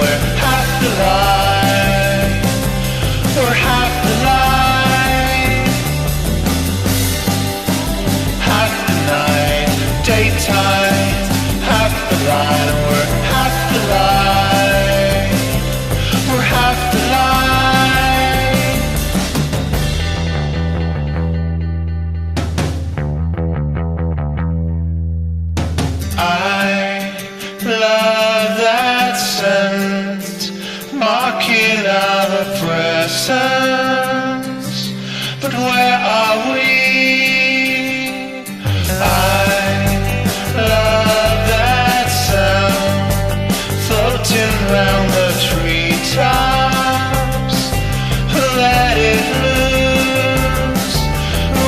we're half the light. We're half the light. Half the night, daytime. Half the light, and we're half the light. We're half the light. I love that scent, marking our presence. But where are we? I love that sound, floating round the treetops. Let it loose,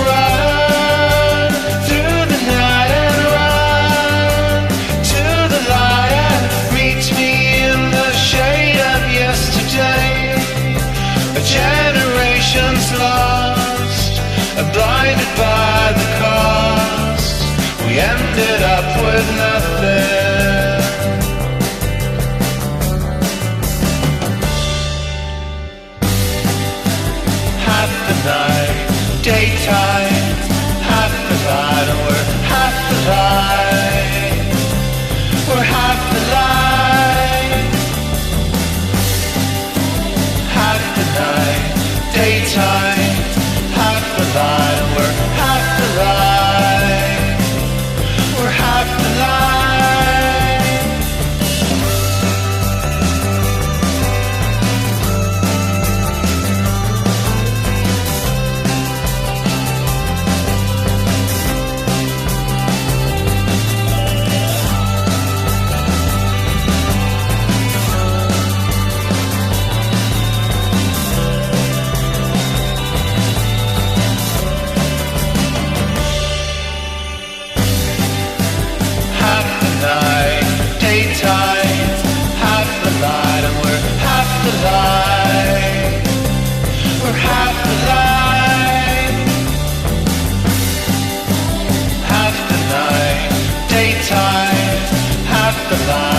run through the night and run to the light and meet me in the shade of yesterday. A generation's lost, blinded by the cost. We ended up with nothing. Half the night, daytime. Half the light, and we're half the light. We're half the light. Half the night, daytime. Half the light, and we're half the light. We're half the light. Half the night, daytime. Half the light, and we're half the light. We're half the light. Half the night, daytime. Half the light.